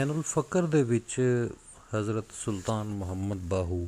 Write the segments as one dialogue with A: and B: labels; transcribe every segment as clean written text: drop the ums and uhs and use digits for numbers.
A: ਐਨ ਉਲ ਫਕਰ ਦੇ ਵਿੱਚ ਹਜ਼ਰਤ ਸੁਲਤਾਨ ਮੁਹੰਮਦ ਬਾਹੂ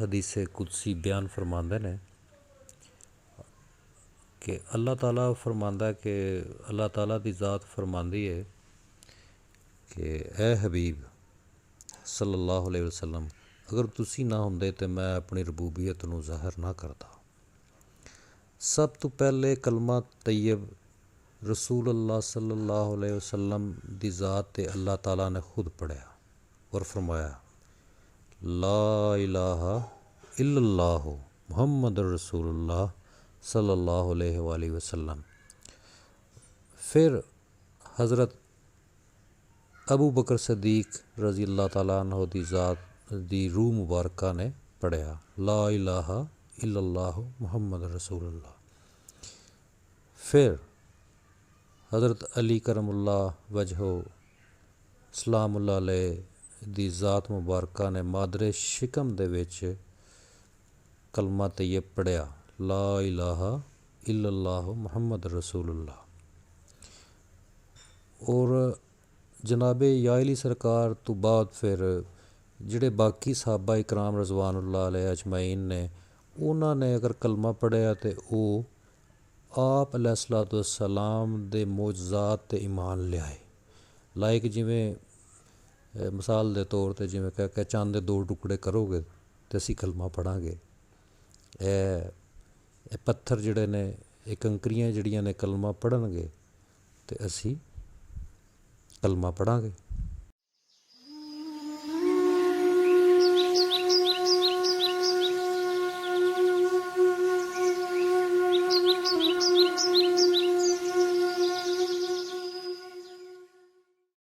A: ਹਦੀਸੇ ਕੁਦਸੀ ਬਿਆਨ ਫਰਮਾਉਂਦੇ ਨੇ کہ اللہ تعالیٰ فرماندہ ہے کہ اللہ تعالیٰ دی ذات فرماندی ہے کہ اے حبیب صلی اللہ علیہ وسلم اگر تسی نہ ہوندے تو میں اپنی ربوبیت نو ظاہر نہ کرتا۔ سب تو پہلے کلمہ طیب رسول اللہ صلی اللہ علیہ وسلم دی ذات تے اللہ تعالیٰ نے خود پڑھیا اور فرمایا لا الہ الا اللہ محمد رسول اللہ صلی اللہ علیہ وآلہ وسلم۔ پھر حضرت ابو بکر صدیق رضی اللہ تعالیٰ عنہ دی ذات دی روح مبارکہ نے پڑھیا لا الہ الا اللہ محمد رسول اللہ۔ پھر حضرت علی کرم اللہ وجہہ سلام اللہ علیہ دی ذات مبارکہ نے مادر شکم دے وچ کلمہ طیب پڑھیا لا الہ الا اللہ محمد رسول اللہ۔ اور جناب یا علی سرکار تو بعد پھر جڑے باقی صحابہ اکرام رضوان اللہ علیہ اجمعین نے انہوں نے اگر کلمہ پڑھیا تو وہ آپ علیہ الصلوۃ والسلام دے معجزات تے ایمان لیائے لائک جویں مثال دے طور تے جویں کہ چاند دے 2 ٹکڑے کرو گے تو اسی کلمہ پڑھاں گے، اے پتھر جڑے نے یہ کنکریاں جڑیاں نے کلمہ پڑھن گے تو اسی کلمہ پڑھاں گے۔